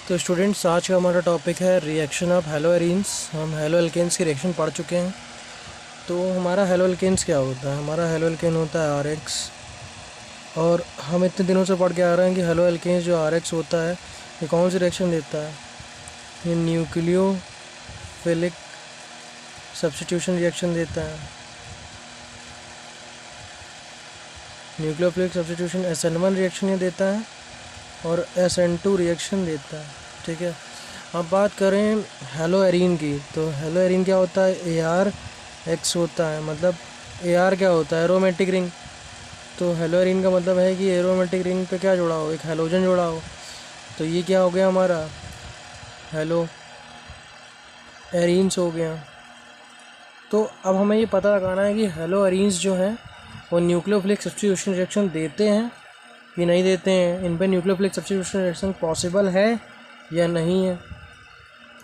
तो स्टूडेंट्स, आज का हमारा टॉपिक है रिएक्शन ऑफ हेलो एरीन्स। हम हेलो एल्केन्स की रिएक्शन पढ़ चुके हैं। तो हमारा हेलो एल्केन्स क्या होता है? हमारा हेलो एल्केन होता है RX। और हम इतने दिनों से पढ़ के आ रहे हैं कि हेलो एल्केन्स जो RX होता है ये कौन सी रिएक्शन देता है? ये न्यूक्लियोफिलिक सब्स्टिट्यूशन रिएक्शन देता है। न्यूक्लियोफिलिक सब्स्टिट्यूशन SN1 रिएक्शन ये देता है और SN2 रिएक्शन देता है। ठीक है, अब बात करें हेलो एरीन की। तो हेलो एरीन क्या होता है? ARX होता है। मतलब AR क्या होता है? Aromatic ring. तो हेलो एरीन का मतलब है कि एरोमेटिक रिंग पे क्या जुड़ा हो? एक हेलोजन जुड़ा हो। तो ये क्या हो गया हमारा? हेलो एरीन्स हो गया। तो अब हमें ये पता लगाना है कि हेलो एरीन्स जो हैं वो न्यूक्लियोफिलिक सब्स्टिट्यूशन रिएक्शन देते हैं कि नहीं देते हैं। इन पे न्यूक्लियोफिलिक सब्स्टिट्यूशन रिएक्शन पॉसिबल है या नहीं है।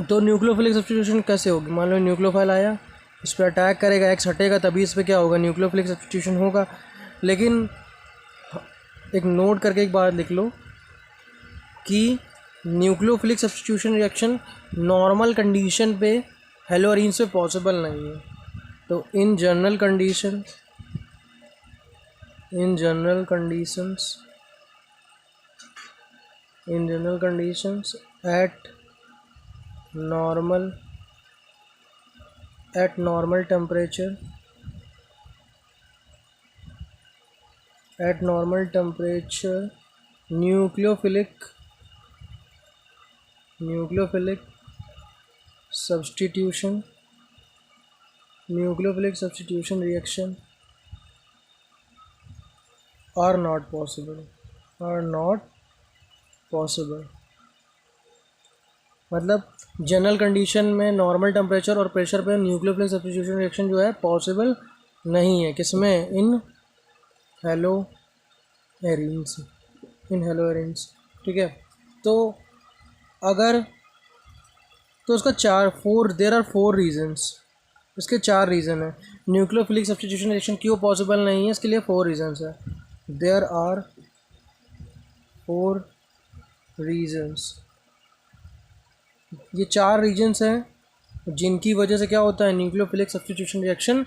तो न्यूक्लियोफिलिक सब्स्टिट्यूशन कैसे होगी? मान लो न्यूक्लियोफाइल आया, इस पर अटैक करेगा, X हटेगा, तभी इस पर क्या होगा? न्यूक्लियोफिलिक सब्स्टिट्यूशन होगा। लेकिन एक नोट करके एक बात लिख लो कि nucleophilic substitution reaction normal condition पे हेलो एरीन्स पे पॉसिबल नहीं है। तो in general conditions at normal temperature nucleophilic substitution reaction are not possible। मतलब जनरल कंडीशन में नॉर्मल टेम्परेचर और प्रेशर पे न्यूक्लियोफिलिक सब्स्टिट्यूशन रिएक्शन जो है पॉसिबल नहीं है। किसमें? In hello arenes. ठीक है। तो अगर तो इसका देयर आर 4 रीजन्स। इसके 4 रीज़न है। न्यूक्लियोफिलिक सब्स्टिट्यूशन रिएक्शन क्यों पॉसिबल नहीं है, इसके लिए 4 रीजन्स है। There are 4 reasons. ये 4 रीजन्स हैं जिनकी वजह से क्या होता है? न्यूक्लियोफिलिक सब्स्टिट्यूशन रिएक्शन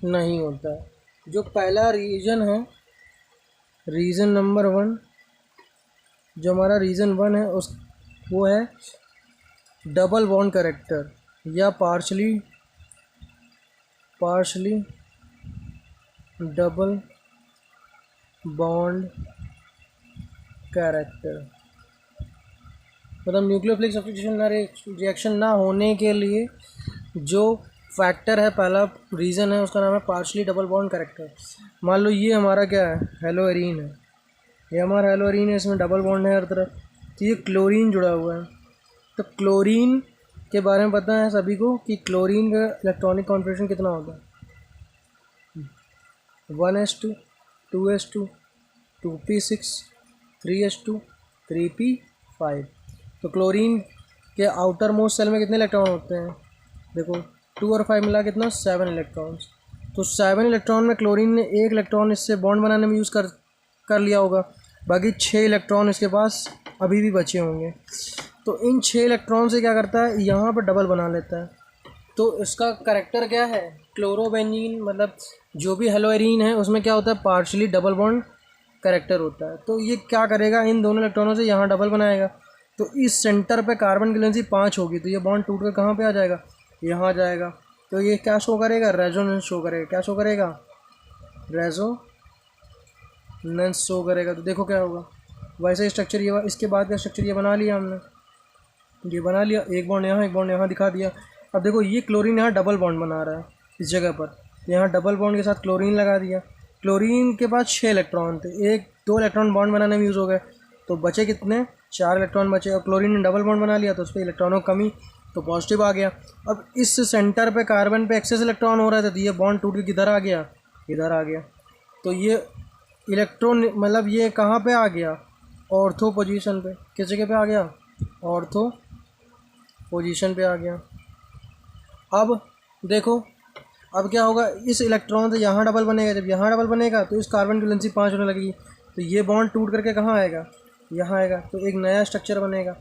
नहीं होता है। जो पहला रीजन है, रीज़न नंबर 1, जो हमारा रीज़न 1 है वो है डबल बॉन्ड कैरेक्टर या पार्शली डबल बॉन्ड कैरेक्टर। मतलब न्यूक्लियोफिलिक सब्स्टिट्यूशन रिएक्शन ना होने के लिए जो फैक्टर है, पहला रीज़न है, उसका नाम है पार्शली डबल बॉन्ड कैरेक्टर। मान लो ये हमारा क्या है? हेलो एरीन है। ये हमारा हेलो एरीन है, इसमें डबल बॉन्ड है हर तरफ। तो ये क्लोरीन जुड़ा हुआ है। तो क्लोरीन के बारे में पता है सभी को कि क्लोरीन का इलेक्ट्रॉनिक कॉन्फिगरेशन कितना होता है? 1s2 2s2 2p6 3s2 3p5। तो क्लोरीन के आउटर मोस्ट सेल में कितने इलेक्ट्रॉन होते हैं? देखो 2 और 5 मिला कितना? 7 इलेक्ट्रॉन्स। तो 7 इलेक्ट्रॉन में क्लोरीन ने 1 इलेक्ट्रॉन इससे बॉन्ड बनाने में यूज़ कर लिया होगा। बाकी 6 इलेक्ट्रॉन इसके पास अभी भी बचे होंगे। तो इन 6 इलेक्ट्रॉन से क्या करता है? यहाँ पर डबल बना लेता है। तो इसका कैरेक्टर क्या है? क्लोरोबेंजीन, मतलब जो भी हेलो एरीन है उसमें क्या होता है? पार्शली डबल बॉन्ड कैरेक्टर होता है। तो ये क्या करेगा? इन दोनों इलेक्ट्रॉनों से यहाँ डबल बनाएगा। तो इस सेंटर पे कार्बन की वैलेंसी 5 होगी। तो ये बॉन्ड टूट कर कहाँ पे आ जाएगा? यहाँ आ जाएगा। तो ये क्या शो करेगा? रेजोनेंस शो करेगा। क्या शो करेगा? रेजोनेंस शो करेगा। तो देखो क्या होगा। वैसे स्ट्रक्चर ये, इसके बाद का स्ट्रक्चर ये बना लिया हमने। ये बना लिया, एक बॉन्ड यहाँ, एक बॉन्ड यहाँ दिखा दिया। अब देखो ये क्लोरीन यहाँ डबल बॉन्ड बना रहा है इस जगह पर। यहाँ डबल बॉन्ड के साथ क्लोरीन लगा दिया। क्लोरीन के पास 6 इलेक्ट्रॉन थे, 2 इलेक्ट्रॉन बॉन्ड बनाने में यूज़ हो गए। तो बचे कितने? 4 इलेक्ट्रॉन बचे। और क्लोरीन ने डबल बॉन्ड बना लिया तो उस पर इलेक्ट्रॉनों कमी, तो पॉजिटिव आ गया। अब इस सेंटर पे कार्बन पे एक्सेस इलेक्ट्रॉन हो रहा था, तो ये बॉन्ड टूट के किधर आ गया? इधर आ गया। तो ये इलेक्ट्रॉन मतलब ये कहाँ पे आ गया? ऑर्थो पोजीशन पे। किस जगह पे आ गया? ऑर्थो पोजीशन पे आ गया। अब देखो, अब क्या होगा? इस इलेक्ट्रॉन से यहाँ डबल बनेगा। जब यहाँ डबल बनेगा तो इस कार्बन की वैलेंसी 5 होने लगेगी। तो ये बॉन्ड टूट करके कहाँ आएगा? यहाँ आएगा। तो एक नया स्ट्रक्चर बनेगा।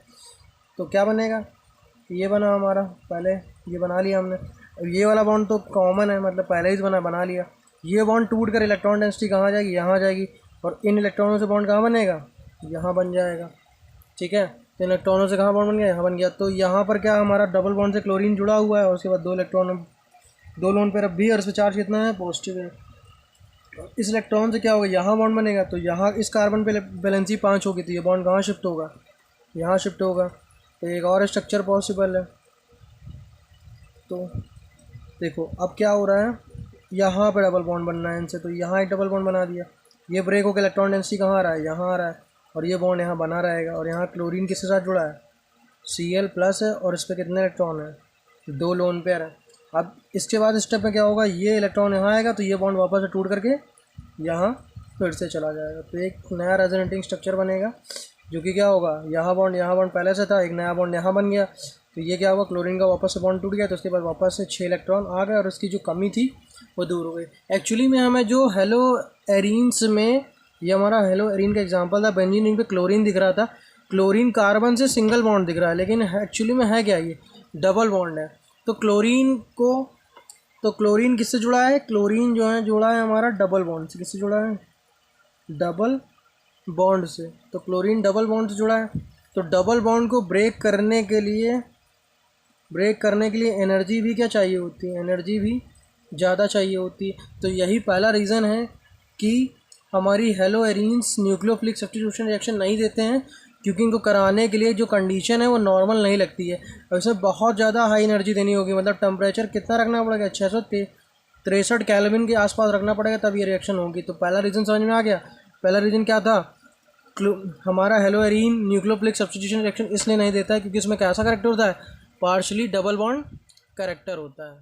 तो क्या बनेगा, ये बना हमारा, पहले ये बना लिया हमने। अब ये वाला बॉन्ड तो कॉमन है, मतलब पहले ही बना लिया। ये बॉन्ड टूट कर इलेक्ट्रॉन डेंसिटी कहाँ जाएगी, यहाँ जाएगी, और इन इलेक्ट्रॉनों से बॉन्ड कहाँ बनेगा, यहाँ बन जाएगा। ठीक है, तो इलेक्ट्रॉनों से कहाँ बॉन्ड बन गया, यहाँ बन गया। तो यहाँ पर क्या हमारा डबल बॉन्ड से क्लोरीन जुड़ा हुआ है, और उसके बाद 2 इलेक्ट्रॉन, 2 लोन पेयर भी, और इस पर चार्ज कितना है, पॉजिटिव है। इस इलेक्ट्रॉन से क्या होगा, यहाँ बॉन्ड बनेगा, तो यहाँ इस कार्बन पे वैलेंसी 5 होगी, तो ये बॉन्ड कहाँ शिफ्ट होगा, यहाँ शिफ्ट होगा। तो एक और स्ट्रक्चर पॉसिबल है। तो देखो अब क्या हो रहा है, यहाँ पे डबल बॉन्ड बनना है इनसे, तो यहाँ एक डबल बॉन्ड बना दिया। ये ब्रेक होकर इलेक्ट्रॉन डेंसिटी कहाँ आ रहा है, यहाँ आ रहा है, और ये बॉन्ड यहाँ बना रहेगा। और यहाँ क्लोरीन किसके साथ जुड़ा है, Cl+ है, और इस पर कितने इलेक्ट्रॉन है, 2 लोन पेयर है। अब इसके बाद स्टेप में क्या होगा, ये इलेक्ट्रॉन यहाँ आएगा, तो ये बॉन्ड वापस से टूट करके यहाँ फिर से चला जाएगा। तो एक नया रेजोनेटिंग स्ट्रक्चर बनेगा, जो कि क्या होगा, यहाँ बॉन्ड पहले से था, एक नया बॉन्ड यहाँ बन गया। तो ये क्या होगा, क्लोरीन का वापस से बॉन्ड टूट गया, तो उसके बाद वापस से 6 इलेक्ट्रॉन आ गए, और उसकी जो कमी थी वो दूर हो गई। एक्चुअली में हमें जो हेलो एरीन्स में, ये हमारा हेलो एरीन का एग्जांपल था, बेंजीन रिंग पे क्लोरीन दिख रहा था, क्लोरीन कार्बन से सिंगल बॉन्ड दिख रहा है, लेकिन एक्चुअली में है क्या, ये डबल बॉन्ड है। तो क्लोरीन किससे जुड़ा है, क्लोरीन जो है जुड़ा है हमारा डबल बॉन्ड से। किससे जुड़ा है, डबल बॉन्ड से। तो क्लोरीन डबल बॉन्ड से जुड़ा है। तो डबल बॉन्ड को ब्रेक करने के लिए एनर्जी भी क्या चाहिए होती है, एनर्जी भी ज़्यादा चाहिए होती है। तो यही पहला रीज़न है कि हमारी hello arenes nucleophilic substitution reaction नहीं देते हैं, क्योंकि इनको कराने के लिए जो कंडीशन है वो नॉर्मल नहीं लगती है, और इसमें बहुत ज़्यादा हाई एनर्जी देनी होगी। मतलब टेम्परेचर कितना रखना पड़ेगा, 663 केल्विन के आसपास रखना पड़ेगा, तब ये रिएक्शन होगी। तो पहला रीज़न समझ में आ गया। पहला रीज़न क्या था, हमारा hello arene nucleophilic substitution reaction इसलिए नहीं देता है क्योंकि इसमें कैसा करेक्टर होता है, पार्शली डबल बॉन्ड करेक्टर होता है।